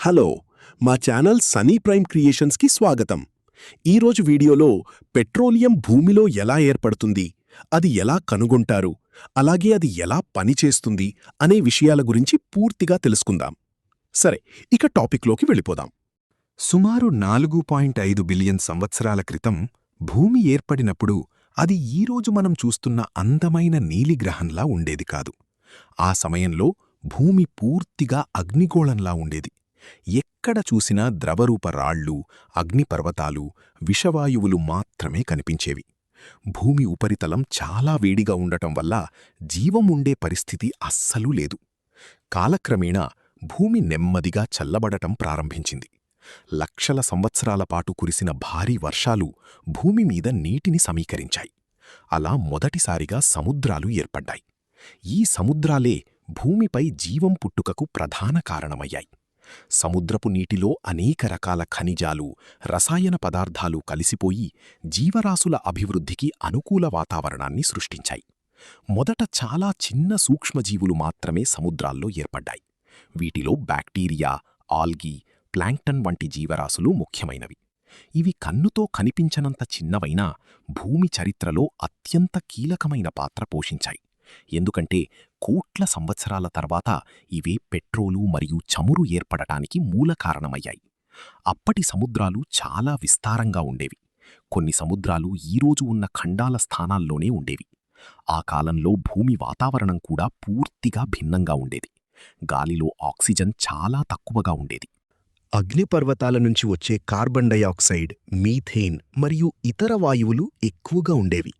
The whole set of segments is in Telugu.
హలో, మా ఛానల్ సనీ ప్రైమ్ క్రియేషన్స్కి స్వాగతం. ఈరోజు వీడియోలో పెట్రోలియం భూమిలో ఎలా ఏర్పడుతుంది, అది ఎలా కనుగొంటారు, అలాగే అది ఎలా పనిచేస్తుంది అనే విషయాల గురించి పూర్తిగా తెలుసుకుందాం. సరే, ఇక టాపిక్లోకి వెళ్ళిపోదాం. సుమారు 4.5 బిలియన్ సంవత్సరాల క్రితం భూమి ఏర్పడినప్పుడు అది ఈరోజు మనం చూస్తున్న అందమైన నీలిగ్రహంలా ఉండేది కాదు. ఆ సమయంలో భూమి పూర్తిగా అగ్నిగోళంలా ఉండేది. ఎక్కడ చూసినా ద్రవరూప రాళ్ళు, అగ్నిపర్వతాలు, విషవాయువులు మాత్రమే కనిపించేవి. భూమి ఉపరితలం చాలా వేడిగా ఉండటం వల్ల జీవం ఉండే పరిస్థితి అస్సలూ లేదు. కాలక్రమేణా భూమి నెమ్మదిగా చల్లబడటం ప్రారంభించింది. లక్షల సంవత్సరాల పాటు కురిసిన భారీ వర్షాలు భూమి మీద నీటిని సమీకరించాయి. అలా మొదటిసారిగా సముద్రాలు ఏర్పడ్డాయి. ఈ సముద్రాలే భూమిపై జీవం పుట్టుకకు ప్రధాన కారణమయ్యాయి. సముద్రపు నీటిలో అనేక రకాల ఖనిజాలు, రసాయన పదార్థాలు కలిసిపోయి జీవరాశుల అభివృద్ధికి అనుకూల వాతావరణాన్ని సృష్టించాయి. మొదట చాలా చిన్న సూక్ష్మజీవులు మాత్రమే సముద్రాల్లో ఏర్పడ్డాయి. వీటిలో బ్యాక్టీరియా, ఆల్గీ, ప్లాంక్టన్ వంటి జీవరాశులు ముఖ్యమైనవి. ఇవి కన్నుతో కనిపించనంత చిన్నవైనా భూమి చరిత్రలో అత్యంత కీలకమైన పాత్ర పోషించాయి. ఎందుకంటే కోట్ల సంవత్సరాల తర్వాత ఇవే పెట్రోలు మరియు చమురు ఏర్పడటానికి మూల కారణమయ్యాయి. అప్పటి సముద్రాలు చాలా విస్తారంగా ఉండేవి. కొన్ని సముద్రాలు ఈరోజు ఉన్న ఖండాల స్థానాల్లోనే ఉండేవి. ఆ కాలంలో భూమి వాతావరణం కూడా పూర్తిగా భిన్నంగా ఉండేది. గాలిలో ఆక్సిజన్ చాలా తక్కువగా ఉండేది. అగ్నిపర్వతాల నుంచి వచ్చే కార్బన్ డయాక్సైడ్, మీథేన్ మరియు ఇతర వాయువులు ఎక్కువగా ఉండేవి.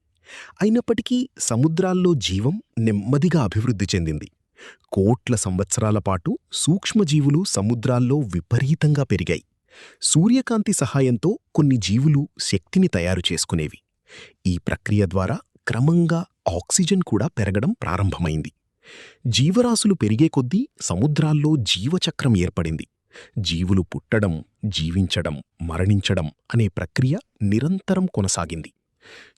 అయినప్పటికీ సముద్రాల్లో జీవం నెమ్మదిగా అభివృద్ధి చెందింది. కోట్ల సంవత్సరాల పాటు సూక్ష్మజీవులు సముద్రాల్లో విపరీతంగా పెరిగాయి. సూర్యకాంతి సహాయంతో కొన్ని జీవులు శక్తిని తయారు చేసుకునేవి. ఈ ప్రక్రియ ద్వారా క్రమంగా ఆక్సిజన్ కూడా పెరగడం ప్రారంభమైంది. జీవరాశులు పెరిగే కొద్దీ సముద్రాల్లో జీవచక్రం ఏర్పడింది. జీవులు పుట్టడం, జీవించడం, మరణించడం అనే ప్రక్రియ నిరంతరం కొనసాగింది.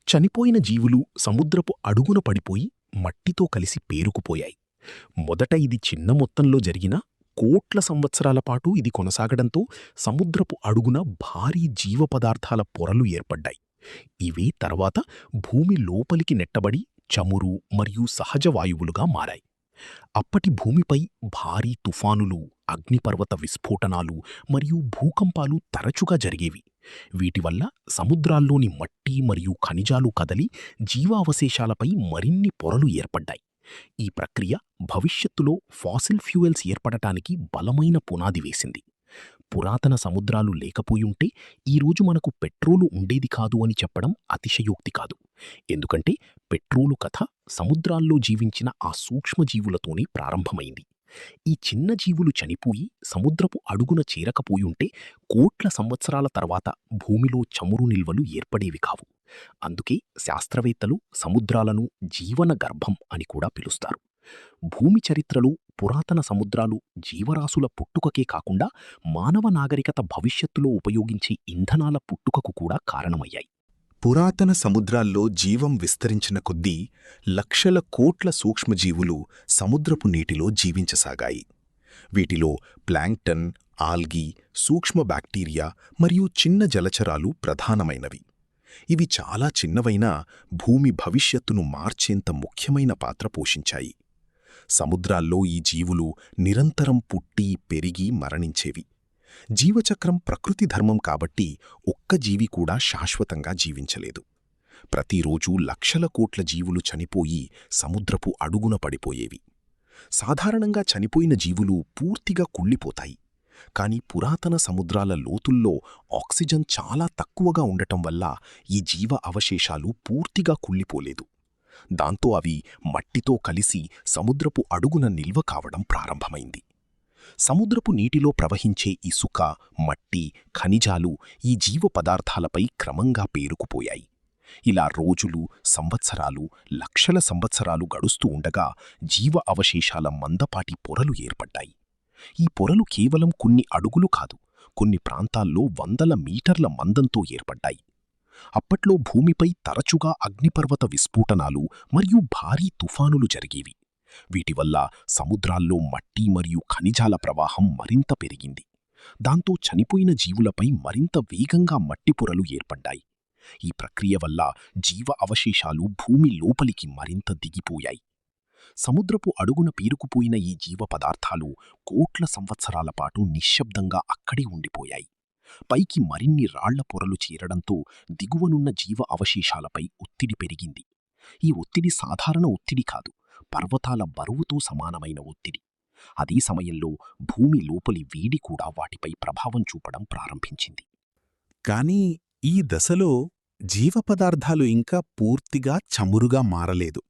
చనిపోయిన జీవులు సముద్రపు అడుగున పడిపోయి మట్టితో కలిసి పేరుకుపోయాయి. మొదట ఇది చిన్న మొత్తంలో జరిగినా కోట్ల సంవత్సరాల పాటు ఇది కొనసాగడంతో సముద్రపు అడుగున భారీ జీవపదార్థాల పొరలు ఏర్పడ్డాయి. ఇవే తర్వాత భూమి లోపలికి నెట్టబడి చమురు మరియు సహజ వాయువులుగా మారాయి. అప్పటి భూమిపై భారీ తుఫానులు, అగ్నిపర్వత విస్ఫోటనాలు మరియు భూకంపాలు తరచుగా జరిగేవి. వీటివల్ల సముద్రాల్లోని మట్టి మరియు ఖనిజాలు కదలి జీవావశేషాలపై మరిన్ని పొరలు ఏర్పడ్డాయి. ఈ ప్రక్రియ భవిష్యత్తులో ఫాసిల్ ఫ్యూయల్స్ ఏర్పడటానికి బలమైన పునాది వేసింది. పురాతన సముద్రాలు లేకపోయుంటే ఈరోజు మనకు పెట్రోలు ఉండేది కాదు అని చెప్పడం అతిశయోక్తి కాదు. ఎందుకంటే పెట్రోలు కథ సముద్రాల్లో జీవించిన ఆ సూక్ష్మజీవులతోనే ప్రారంభమైంది. ఈ చిన్న జీవులు చనిపోయి సముద్రపు అడుగున చేరకపోయుంటే కోట్ల సంవత్సరాల తర్వాత భూమిలో చమురు నిల్వలు ఏర్పడేవి కావు. అందుకే శాస్త్రవేత్తలు సముద్రాలను జీవన గర్భం అని కూడా పిలుస్తారు. భూమి చరిత్రలో పురాతన సముద్రాలు జీవరాశుల పుట్టుకకే కాకుండా మానవ నాగరికత భవిష్యత్తులో ఉపయోగించే ఇంధనాల పుట్టుకకు కూడా కారణమయ్యాయి. పురాతన సముద్రాల్లో జీవం విస్తరించిన కొద్దీ లక్షల కోట్ల సూక్ష్మజీవులు సముద్రపు నీటిలో జీవించసాగాయి. వీటిలో ప్లాంక్టన్, ఆల్గీ, సూక్ష్మ బ్యాక్టీరియా మరియు చిన్న జలచరాలు ప్రధానమైనవి. ఇవి చాలా చిన్నవైనా భూమి భవిష్యత్తును మార్చేంత ముఖ్యమైన పాత్ర పోషించాయి. సముద్రాల్లో ఈ జీవులు నిరంతరం పుట్టి, పెరిగి, మరణించేవి. జీవచక్రం ప్రకృతి ధర్మం కాబట్టి ఒక్క జీవి కూడా శాశ్వతంగా జీవించలేదు. ప్రతిరోజూ లక్షల కోట్ల జీవులు చనిపోయి సముద్రపు అడుగున పడిపోయేవి. సాధారణంగా చనిపోయిన జీవులు పూర్తిగా కుళ్ళిపోతాయి. కాని పురాతన సముద్రాల లోతుల్లో ఆక్సిజన్ చాలా తక్కువగా ఉండటం వల్ల ఈ జీవ అవశేషాలు పూర్తిగా కుళ్ళిపోలేదు. దాంతో అవి మట్టితో కలిసి సముద్రపు అడుగున నిల్వ కావడం ప్రారంభమైంది. సముద్రపు నీటిలో ప్రవహించే ఇసుక, మట్టి, ఖనిజాలు ఈ జీవ పదార్థాలపై క్రమంగా పేరుకుపోయాయి. ఇలా రోజులు, సంవత్సరాలు, లక్షల సంవత్సరాలు గడుస్తూ ఉండగా జీవ అవశేషాల మందపాటి పొరలు ఏర్పడ్డాయి. ఈ పొరలు కేవలం కొన్ని అడుగులు కాదు, కొన్ని ప్రాంతాల్లో వందల మీటర్ల మందంతో ఏర్పడ్డాయి. అప్పట్లో భూమిపై తరచుగా అగ్నిపర్వత విస్ఫోటనాలు మరియు భారీ తుఫానులు జరిగేవి. వీటివల్ల సముద్రాల్లో మట్టి మరియు ఖనిజాల ప్రవాహం మరింత పెరిగింది. దాంతో చనిపోయిన జీవులపై మరింత వేగంగా మట్టి పొరలు ఏర్పడ్డాయి. ఈ ప్రక్రియ వల్ల జీవ అవశేషాలు భూమి లోపలికి మరింత దిగిపోయాయి. సముద్రపు అడుగున పేరుకుపోయిన ఈ జీవ పదార్థాలు కోట్ల సంవత్సరాల పాటు నిశ్శబ్దంగా అక్కడే ఉండిపోయాయి. పైకి మరిన్ని రాళ్ల పొరలు చేరడంతో దిగువనున్న జీవ అవశేషాలపై ఒత్తిడి పెరిగింది. ఈ ఒత్తిడి సాధారణ ఒత్తిడి కాదు, పర్వతాల బరువుతో సమానమైన ఒత్తిడి. అదే సమయంలో భూమి లోపలి వేడి కూడా వాటిపై ప్రభావం చూపడం ప్రారంభించింది. కాని ఈ దశలో జీవపదార్థాలు ఇంకా పూర్తిగా చమురుగా మారలేదు.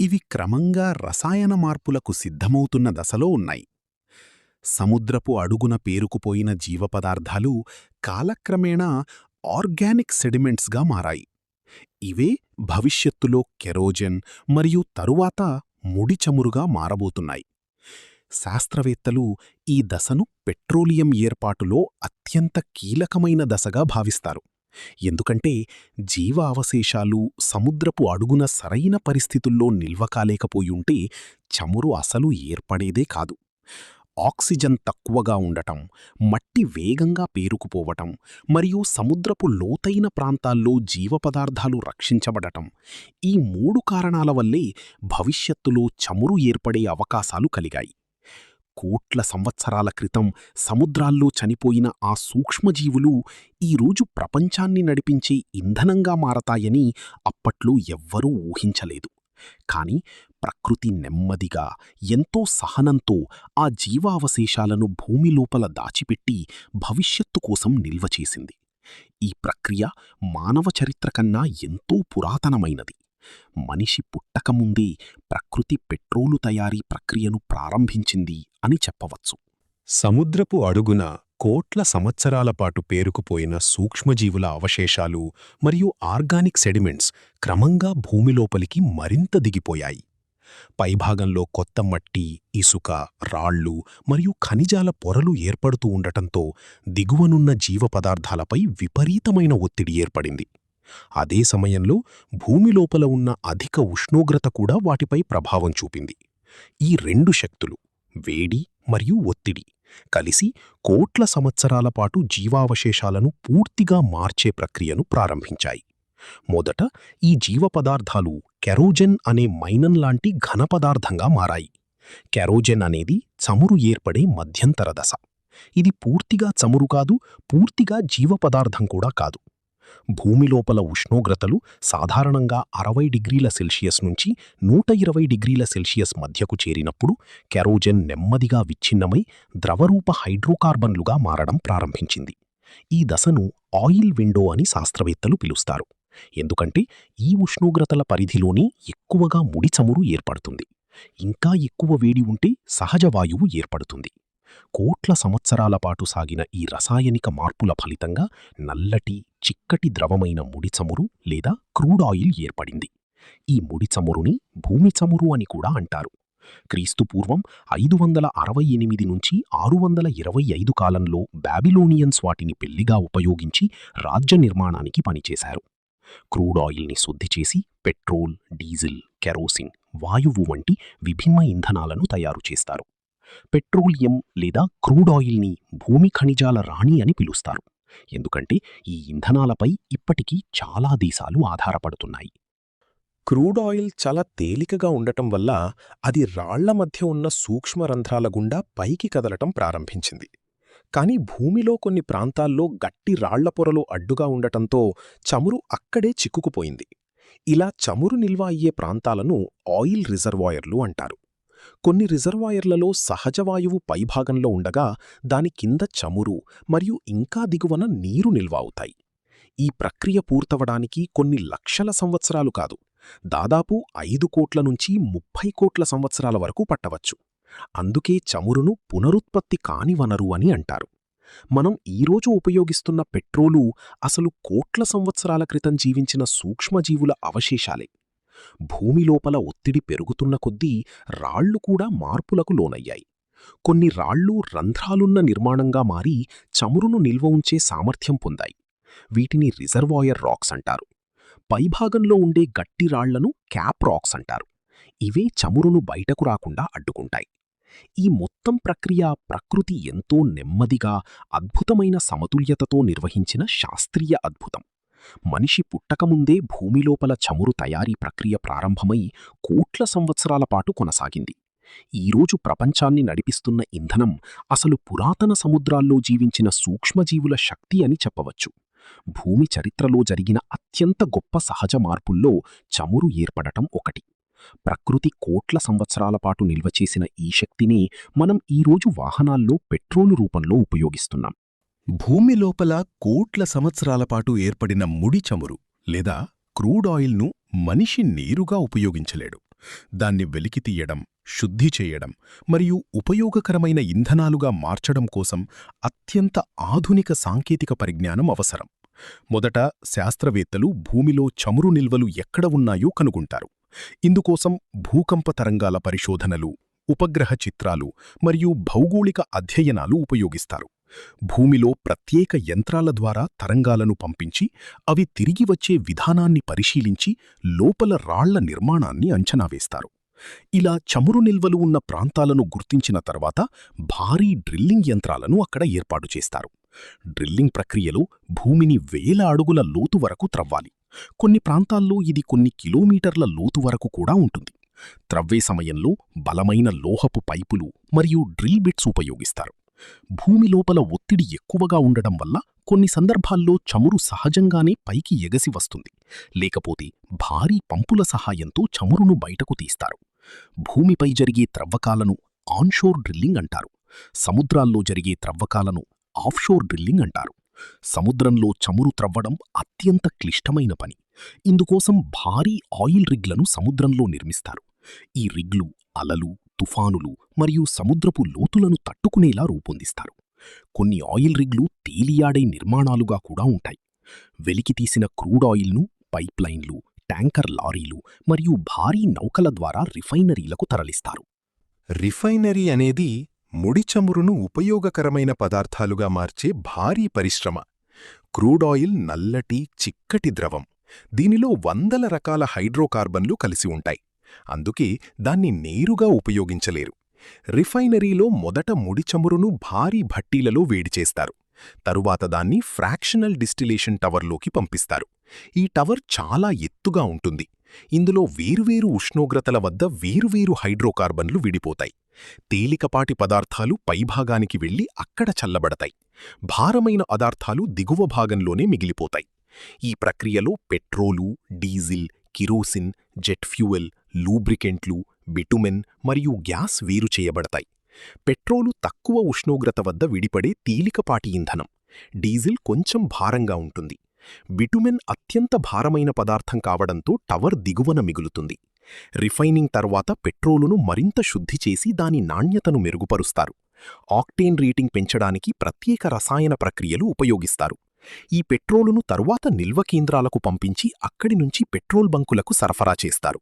ఇవి క్రమంగా రసాయన మార్పులకు సిద్ధమవుతున్న దశలో ఉన్నాయి. సముద్రపు అడుగున పేరుకుపోయిన జీవపదార్థాలు కాలక్రమేణా ఆర్గానిక్ సెడిమెంట్స్గా మారాయి. ఇవే భవిష్యత్తులో కెరోజెన్ మరియు తరువాత ముడి చమురుగా మారబోతున్నాయి. శాస్త్రవేత్తలు ఈ దశను పెట్రోలియం ఏర్పాటులో అత్యంత కీలకమైన దశగా భావిస్తారు. ఎందుకంటే జీవ అవశేషాలు సముద్రపు అడుగున సరైన పరిస్థితుల్లో నిల్వకాలేకపోయుంటే చమురు అసలు ఏర్పడేదే కాదు. ఆక్సిజన్ తక్కువగా ఉండటం, మట్టి వేగంగా పేరుకుపోవటం మరియు సముద్రపు లోతైన ప్రాంతాల్లో జీవపదార్థాలు రక్షించబడటం, ఈ 3 కారణాల వల్లే భవిష్యత్తులో చమురు ఏర్పడే అవకాశాలు కలిగాయి. కోట్ల సంవత్సరాల క్రితం సముద్రాల్లో చనిపోయిన ఆ సూక్ష్మజీవులు ఈరోజు ప్రపంచాన్ని నడిపించే ఇంధనంగా మారతాయని అప్పట్లో ఎవ్వరూ ఊహించలేదు. కాని ప్రకృతి నెమ్మదిగా, ఎంతో సహనంతో ఆ జీవావశేషాలను భూమి లోపల దాచిపెట్టి భవిష్యత్తు కోసం నిల్వ చేసింది. ఈ ప్రక్రియ మానవ చరిత్ర కన్నా ఎంతో పురాతనమైనది. మనిషి పుట్టకముందే ప్రకృతి పెట్రోలు తయారీ ప్రక్రియను ప్రారంభించింది అని చెప్పవచ్చు. సముద్రపు అడుగున కోట్ల సంవత్సరాల పాటు పేరుకుపోయిన సూక్ష్మజీవుల అవశేషాలు మరియు ఆర్గానిక్ సెడిమెంట్స్ క్రమంగా భూమిలోపలికి మరింత దిగిపోయాయి. పైభాగంలో కొత్త మట్టి, ఇసుక, రాళ్ళు మరియు ఖనిజాల పొరలు ఏర్పడుతూ ఉండటంతో దిగువనున్న జీవపదార్థాలపై విపరీతమైన ఒత్తిడి ఏర్పడింది. అదే సమయంలో భూమిలోపల ఉన్న అధిక ఉష్ణోగ్రత కూడా వాటిపై ప్రభావం చూపింది. ఈ 2 శక్తులు, వేడి మరియు ఒత్తిడి, కలిసి కోట్ల సంవత్సరాల పాటు జీవావశేషాలను పూర్తిగా మార్చే ప్రక్రియను ప్రారంభించాయి. మొదట ఈ జీవపదార్థాలు కెరోజెన్ అనే మైనన్ లాంటి ఘనపదార్థంగా మారాయి. కెరోజెన్ అనేది చమురు ఏర్పడే మధ్యంతర దశ. ఇది పూర్తిగా చమురు కాదు, పూర్తిగా జీవపదార్థం కూడా కాదు. భూమిలోపల ఉష్ణోగ్రతలు సాధారణంగా 60 డిగ్రీల సెల్సియస్ నుంచి 120 డిగ్రీల సెల్సియస్ మధ్యకు చేరినప్పుడు కెరోజెన్ నెమ్మదిగా విచ్ఛిన్నమై ద్రవరూప హైడ్రోకార్బన్లుగా మారడం ప్రారంభించింది. ఈ దశను ఆయిల్ విండో అని శాస్త్రవేత్తలు పిలుస్తారు. ఎందుకంటే ఈ ఉష్ణోగ్రతల పరిధిలోనే ఎక్కువగా ముడి చమురు ఏర్పడుతుంది. ఇంకా ఎక్కువ వేడి ఉంటే సహజ వాయువు ఏర్పడుతుంది. కోట్ల సంవత్సరాల పాటు సాగిన ఈ రసాయనిక మార్పుల ఫలితంగా నల్లటి, చిక్కటి ద్రవమైన ముడి చమురు లేదా క్రూడ్ ఆయిల్ ఏర్పడింది. ఈ ముడి చమురుని భూమి చమురు అని కూడా అంటారు. క్రీస్తుపూర్వం 568 నుంచి 625 కాలంలో బాబిలోనియన్స్ వాటిని పెళ్లిగా ఉపయోగించి రాజ్య నిర్మాణానికి పనిచేశారు. క్రూడ్ ఆయిల్ని శుద్ధి చేసి పెట్రోల్, డీజిల్, కెరోసిన్, వాయువు వంటి విభిన్న ఇంధనాలను తయారు చేస్తారు. పెట్రోలియం లేదా క్రూడ్ ఆయిల్ని భూమి ఖనిజాల రాణి అని పిలుస్తారు. ఎందుకంటే ఈ ఇంధనాలపై ఇప్పటికీ చాలా దేశాలు ఆధారపడుతున్నాయి. క్రూడ్ ఆయిల్ చాలా తేలికగా ఉండటం వల్ల అది రాళ్ల మధ్య ఉన్న సూక్ష్మ రంధ్రాల గుండా పైకి కదలటం ప్రారంభించింది. కాని భూమిలో కొన్ని ప్రాంతాల్లో గట్టి రాళ్ల పొరలు అడ్డుగా ఉండటంతో చమురు అక్కడే చిక్కుకుపోయింది. ఇలా చమురు నిల్వ అయ్యే ప్రాంతాలను ఆయిల్ రిజర్వాయర్లు అంటారు. కొన్ని రిజర్వాయర్లలో సహజవాయువు పైభాగంలో ఉండగా దాని కింద చమురు మరియు ఇంకా దిగువన నీరు నిల్వ అవుతాయి. ఈ ప్రక్రియ పూర్తవడానికి కొన్ని లక్షల సంవత్సరాలు కాదు, దాదాపు 5 కోట్ల నుంచి 30 కోట్ల సంవత్సరాల వరకు పట్టవచ్చు. అందుకే చమురును పునరుత్పత్తి కాని వనరు అని అంటారు. మనం ఈరోజు ఉపయోగిస్తున్న పెట్రోలు అసలు కోట్ల సంవత్సరాల క్రితం జీవించిన సూక్ష్మజీవుల అవశేషాలే. భూమిలోపల ఒత్తిడి పెరుగుతున్న కొద్దీ రాళ్లు కూడా మార్పులకు లోనయ్యాయి. కొన్ని రాళ్లు రంధ్రాలున్న నిర్మాణంగా మారి చమురును నిల్వ ఉంచే సామర్థ్యం పొందాయి. వీటిని రిజర్వాయర్ రాక్స్ అంటారు. పైభాగంలో ఉండే గట్టి రాళ్లను క్యాప్ రాక్స్ అంటారు. ఇవే చమురును బయటకు రాకుండా అడ్డుకుంటాయి. ఈ మొత్తం ప్రక్రియ ప్రకృతి ఎంతో నెమ్మదిగా, అద్భుతమైన సమతుల్యతతో నిర్వహించిన శాస్త్రీయ అద్భుతం. మనిషి పుట్టకముందే భూమిలోపల చమురు తయారీ ప్రక్రియ ప్రారంభమై కోట్ల సంవత్సరాల పాటు కొనసాగింది. ఈరోజు ప్రపంచాన్ని నడిపిస్తున్న ఇంధనం అసలు పురాతన సముద్రాల్లో జీవించిన సూక్ష్మజీవుల శక్తి అని చెప్పవచ్చు. భూమి చరిత్రలో జరిగిన అత్యంత గొప్ప సహజ మార్పుల్లో చమురు ఏర్పడటం ఒకటి. ప్రకృతి కోట్ల సంవత్సరాల పాటు నిల్వచేసిన ఈ శక్తిని మనం ఈరోజు వాహనాల్లో పెట్రోలు రూపంలో ఉపయోగిస్తున్నాం. భూమి లోపల కోట్ల సంవత్సరాల పాటు ఏర్పడిన ముడి చమురు లేదా క్రూడ్ ఆయిల్ను మనిషి నేరుగా ఉపయోగించలేడు. దాన్ని వెలికితీయడం, శుద్ధి చేయడం మరియు ఉపయోగకరమైన ఇంధనాలుగా మార్చడం కోసం అత్యంత ఆధునిక సాంకేతిక పరిజ్ఞానం అవసరం. మొదట శాస్త్రవేత్తలు భూమిలో చమురు నిల్వలు ఎక్కడ ఉన్నాయో కనుగొంటారు. ఇందుకోసం భూకంప తరంగాల పరిశోధనలు, ఉపగ్రహ చిత్రాలు మరియు భౌగోళిక అధ్యయనాలు ఉపయోగిస్తారు. భూమిలో ప్రత్యేక యంత్రాల ద్వారా తరంగాలను పంపించి అవి తిరిగి వచ్చే విధానాన్ని పరిశీలించి లోపల రాళ్ల నిర్మాణాన్ని అంచనా వేస్తారు. ఇలా చమురు నిల్వలు ఉన్న ప్రాంతాలను గుర్తించిన తర్వాత భారీ డ్రిల్లింగ్ యంత్రాలను అక్కడ ఏర్పాటు చేస్తారు. డ్రిల్లింగ్ ప్రక్రియలో భూమిని వేల అడుగుల లోతు వరకు త్రవ్వాలి. కొన్ని ప్రాంతాల్లో ఇది కొన్ని కిలోమీటర్ల లోతు వరకు కూడా ఉంటుంది. త్రవ్వే సమయంలో బలమైన లోహపు పైపులు మరియు డ్రిల్ బిట్స్ ఉపయోగిస్తారు. భూమి లోపల ఒత్తిడి ఎక్కువగా ఉండడం వల్ల కొన్ని సందర్భాల్లో చమురు సహజంగానే పైకి ఎగసి వస్తుంది, లేకపోతే భారీ పంపుల సహాయంతో చమురును బయటకు తీస్తారు. భూమిపై జరిగే త్రవ్వకాలను ఆన్షోర్ డ్రిల్లింగ్ అంటారు. సముద్రాల్లో జరిగే త్రవ్వకాలను ఆఫ్షోర్ డ్రిల్లింగ్ అంటారు. సముద్రంలో చమురు త్రవ్వడం అత్యంత క్లిష్టమైన పని. ఇందుకోసం భారీ ఆయిల్ రిగ్లను సముద్రంలో నిర్మిస్తారు. ఈ రిగ్లు అలలు, తుఫానులు మరియు సముద్రపు లోతులను తట్టుకునేలా రూపొందిస్తారు. కొన్ని ఆయిల్ రిగ్లు తేలియాడే నిర్మాణాలుగా కూడా ఉంటాయి. వెలికితీసిన క్రూడ్ ఆయిల్ను పైప్లైన్లు, ట్యాంకర్ లారీలు మరియు భారీ నౌకల ద్వారా రిఫైనరీలకు తరలిస్తారు. రిఫైనరీ అనేది ముడి చమురును ఉపయోగకరమైన పదార్థాలుగా మార్చే భారీ పరిశ్రమ. క్రూడ్ ఆయిల్ నల్లటి, చిక్కటి ద్రవం. దీనిలో వందల రకాల హైడ్రోకార్బన్లు కలిసి ఉంటాయి. అందుకే దాన్ని నేరుగా ఉపయోగించలేరు. రిఫైనరీలో మొదట ముడి చమురును భారీ భట్టీలలో వేడిచేస్తారు. తరువాత దాన్ని ఫ్రాక్షనల్ డిస్టిలేషన్ టవర్లోకి పంపిస్తారు. ఈ టవర్ చాలా ఎత్తుగా ఉంటుంది. ఇందులో వేరువేరు ఉష్ణోగ్రతల వద్ద వేరువేరు హైడ్రోకార్బన్లు విడిపోతాయి. తేలికపాటి పదార్థాలు పైభాగానికి వెళ్లి అక్కడ చల్లబడతాయి. భారమైన పదార్థాలు దిగువ భాగంలోనే మిగిలిపోతాయి. ఈ ప్రక్రియలో petrol, diesel, kerosene, jet fuel, లూబ్రికెంట్లు, బిటుమెన్ మరియు గ్యాస్ వేరు చేయబడతాయి. పెట్రోలు తక్కువ ఉష్ణోగ్రత వద్ద విడిపడే తేలికపాటి ఇంధనం. డీజిల్ కొంచెం భారంగా ఉంటుంది. బిటుమెన్ అత్యంత భారమైన పదార్థం కావడంతో టవర్ దిగువన మిగులుతుంది. రిఫైనింగ్ తర్వాత పెట్రోలును మరింత శుద్ధి చేసి దాని నాణ్యతను మెరుగుపరుస్తారు. ఆక్టేన్ రేటింగ్ పెంచడానికి ప్రత్యేక రసాయన ప్రక్రియలు ఉపయోగిస్తారు. ఈ పెట్రోలును తరువాత నిల్వ కేంద్రాలకు పంపించి అక్కడి నుంచి పెట్రోల్ బంకులకు సరఫరా చేస్తారు.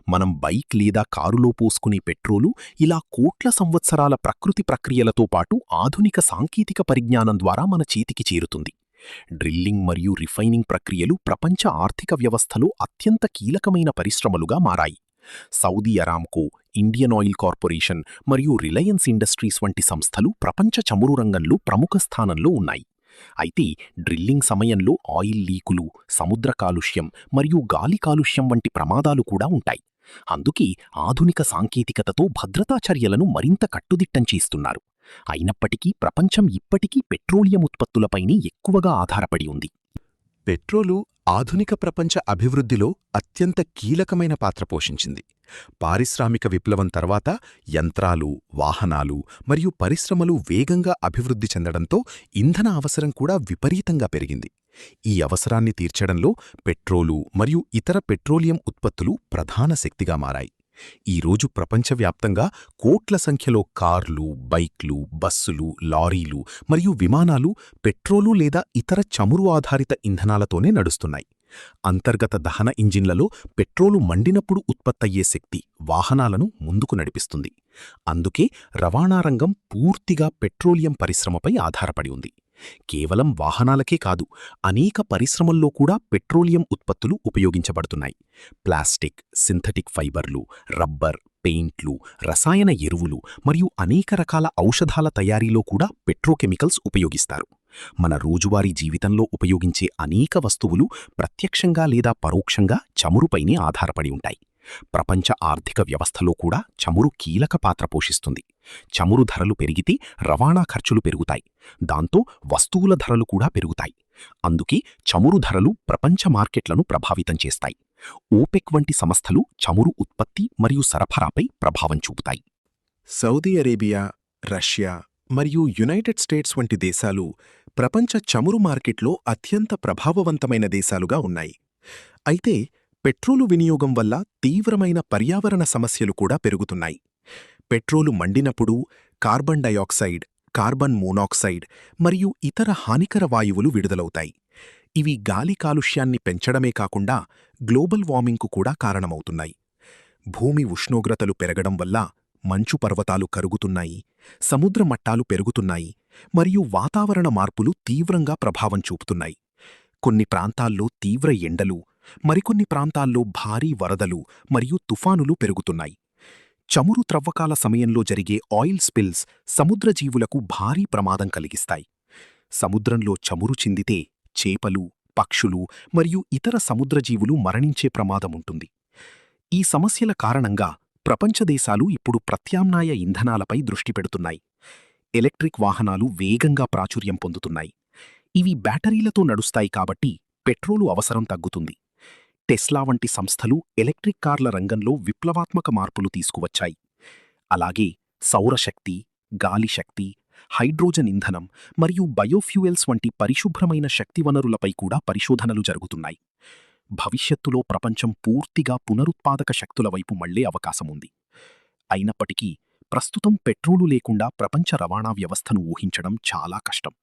మనం బైక్ లేదా కారులో పోసుకునే పెట్రోలు ఇలా కోట్ల సంవత్సరాల ప్రకృతి ప్రక్రియలతో పాటు ఆధునిక సాంకేతిక పరిజ్ఞానం ద్వారా మన చేతికి చేరుతుంది. డ్రిల్లింగ్ మరియు రిఫైనింగ్ ప్రక్రియలు ప్రపంచ ఆర్థిక వ్యవస్థలో అత్యంత కీలకమైన పరిశ్రమలుగా మారాయి. Saudi Aramco, Indian oil corporation మరియు రిలయన్స్ ఇండస్ట్రీస్ వంటి సంస్థలు ప్రపంచ చమురు రంగంలో ప్రముఖ స్థానంలో ఉన్నాయి. అయితే డ్రిల్లింగ్ సమయంలో ఆయిల్ లీకులు, సముద్ర కాలుష్యం మరియు గాలి కాలుష్యం వంటి ప్రమాదాలు కూడా ఉంటాయి. అందుకే ఆధునిక సాంకేతికతతో భద్రతా చర్యలను మరింత కట్టుదిట్టం చేస్తున్నారు. అయినప్పటికీ ప్రపంచం ఇప్పటికీ పెట్రోలియం ఉత్పత్తులపైనే ఎక్కువగా ఆధారపడి ఉంది. పెట్రోలు ఆధునిక ప్రపంచ అభివృద్ధిలో అత్యంత కీలకమైన పాత్ర పోషించింది. పారిశ్రామిక విప్లవం తర్వాత యంత్రాలు, వాహనాలు మరియు పరిశ్రమలు వేగంగా అభివృద్ధి చెందడంతో ఇంధన అవసరం కూడా విపరీతంగా పెరిగింది. ఈ అవసరాన్ని తీర్చడంలో పెట్రోలు మరియు ఇతర పెట్రోలియం ఉత్పత్తులు ప్రధాన శక్తిగా మారాయి. ఈరోజు ప్రపంచవ్యాప్తంగా కోట్ల సంఖ్యలో కార్లు, బైక్లు, బస్సులు, లారీలు మరియు విమానాలు పెట్రోలు లేదా ఇతర చమురు ఆధారిత ఇంధనాలతోనే నడుస్తున్నాయి. అంతర్గత దహన ఇంజిన్లలో పెట్రోలు మండినప్పుడు ఉత్పత్తయ్యే శక్తి వాహనాలను ముందుకు నడిపిస్తుంది. అందుకే రవాణా రంగం పూర్తిగా పెట్రోలియం పరిశ్రమపై ఆధారపడి ఉంది. కేవలం వాహనాలకే కాదు, అనేక పరిశ్రమల్లో కూడా పెట్రోలియం ఉత్పత్తులు ఉపయోగించబడుతున్నాయి. ప్లాస్టిక్, సింథటిక్ ఫైబర్లు, రబ్బర్, పెయింట్లు, రసాయన ఎరువులు మరియు అనేక రకాల ఔషధాల తయారీలో కూడా పెట్రోకెమికల్స్ ఉపయోగిస్తారు. మన రోజువారీ జీవితంలో ఉపయోగించే అనేక వస్తువులు ప్రత్యక్షంగా లేదా పరోక్షంగా చమురుపైనే ఆధారపడి ఉంటాయి. ప్రపంచ ఆర్థిక వ్యవస్థలో కూడా చమురు కీలక పాత్ర పోషిస్తుంది. చమురు ధరలు పెరిగితే రవాణా ఖర్చులు పెరుగుతాయి. దాంతో వస్తువుల ధరలు కూడా పెరుగుతాయి. అందుకే చమురు ధరలు ప్రపంచ మార్కెట్లను ప్రభావితం చేస్తాయి. ఓపెక్ వంటి సంస్థలు చమురు ఉత్పత్తి మరియు సరఫరాపై ప్రభావం చూపుతాయి. సౌదీ అరేబియా, రష్యా మరియు యునైటెడ్ స్టేట్స్ వంటి దేశాలు ప్రపంచ చమురు మార్కెట్లో అత్యంత ప్రభావవంతమైన దేశాలుగా ఉన్నాయి. అయితే పెట్రోలు వినియోగం వల్ల తీవ్రమైన పర్యావరణ సమస్యలు కూడా పెరుగుతున్నాయి. పెట్రోలు మండినప్పుడు కార్బన్ డయాక్సైడ్, కార్బన్ మోనాక్సైడ్ మరియు ఇతర హానికర వాయువులు విడుదలవుతాయి. ఇవి గాలి కాలుష్యాన్ని పెంచడమే కాకుండా గ్లోబల్ వార్మింగ్కు కూడా కారణమవుతున్నాయి. భూమి ఉష్ణోగ్రతలు పెరగడం వల్ల మంచు పర్వతాలు కరుగుతున్నాయి, సముద్ర మట్టాలు పెరుగుతున్నాయి మరియు వాతావరణ మార్పులు తీవ్రంగా ప్రభావం చూపుతున్నాయి. కొన్ని ప్రాంతాల్లో తీవ్ర ఎండలు, మరికొన్ని ప్రాంతాల్లో భారీ వరదలు మరియు తుఫానులు పెరుగుతున్నాయి. చమురు త్రవ్వకాల సమయంలో జరిగే ఆయిల్ స్పిల్స్ సముద్ర జీవులకు భారీ ప్రమాదం కలిగిస్తాయి. సముద్రంలో చమురు చిందితే చేపలు, పక్షులు మరియు ఇతర సముద్రజీవులు మరణించే ప్రమాదముంటుంది. ఈ సమస్యల కారణంగా ప్రపంచ దేశాలు ఇప్పుడు ప్రత్యామ్నాయ ఇంధనాలపై దృష్టి పెడుతున్నాయి. ఎలక్ట్రిక్ వాహనాలు వేగంగా ప్రాచుర్యం పొందుతున్నాయి. ఇవి బ్యాటరీలతో నడుస్తాయి కాబట్టి పెట్రోలు అవసరం తగ్గుతుంది. టెస్లా వంటి సంస్థలు ఎలక్ట్రిక్ కార్ల రంగంలో విప్లవాత్మక మార్పులు తీసుకువచ్చాయి. అలాగే సౌరశక్తి, గాలి శక్తి, హైడ్రోజన్ ఇంధనం మరియు బయోఫ్యూయల్స్ వంటి పరిశుభ్రమైన శక్తి వనరులపై కూడా పరిశోధనలు జరుగుతున్నాయి. భవిష్యత్తులో ప్రపంచం పూర్తిగా పునరుత్పాదక శక్తుల వైపు మళ్లే అవకాశముంది. అయినప్పటికీ ప్రస్తుతం పెట్రోలు లేకుండా ప్రపంచ రవాణా వ్యవస్థను ఊహించడం చాలా కష్టం.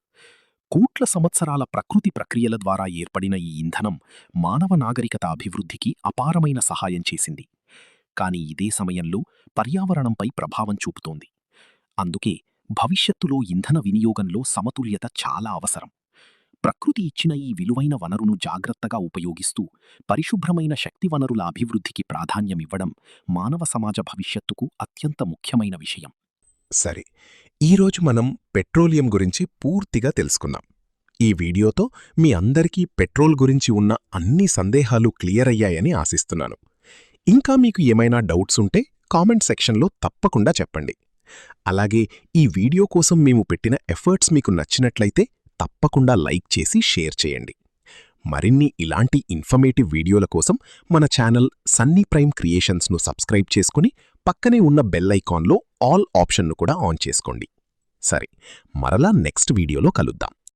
కోట్ల సంవత్సరాల ప్రకృతి ప్రక్రియల ద్వారా ఏర్పడిన ఈ ఇంధనం మానవ నాగరికత అభివృద్ధికి అపారమైన సహాయం చేసింది. కాని ఇదే సమయంలో పర్యావరణంపై ప్రభావం చూపుతోంది. అందుకే భవిష్యత్తులో ఇంధన వినియోగంలో సమతుల్యత చాలా అవసరం. ప్రకృతి ఇచ్చిన ఈ విలువైన వనరును జాగ్రత్తగా ఉపయోగిస్తూ పరిశుభ్రమైన శక్తి వనరుల అభివృద్ధికి ప్రాధాన్యమివ్వడం మానవ సమాజ భవిష్యత్తుకు అత్యంత ముఖ్యమైన విషయం. సరే, ఈరోజు మనం పెట్రోలియం గురించి పూర్తిగా తెలుసుకున్నాం. ఈ వీడియోతో మీ అందరికీ పెట్రోల్ గురించి ఉన్న అన్ని సందేహాలు క్లియర్ అయ్యాయని ఆశిస్తున్నాను. ఇంకా మీకు ఏమైనా డౌట్స్ ఉంటే కామెంట్ సెక్షన్లో తప్పకుండా చెప్పండి. అలాగే ఈ వీడియో కోసం మేము పెట్టిన ఎఫర్ట్స్ మీకు నచ్చినట్లయితే తప్పకుండా లైక్ చేసి షేర్ చేయండి. మరిన్ని ఇలాంటి ఇన్ఫర్మేటివ్ వీడియోల కోసం మన ఛానల్ సన్నీ ప్రైమ్ క్రియేషన్స్ను సబ్స్క్రైబ్ చేసుకుని పక్కనే ఉన్న బెల్ ఐకాన్లో ఆల్ ఆప్షన్ను కూడా ఆన్ చేసుకోండి. సరే, మరలా నెక్స్ట్ వీడియోలో కలుద్దాం.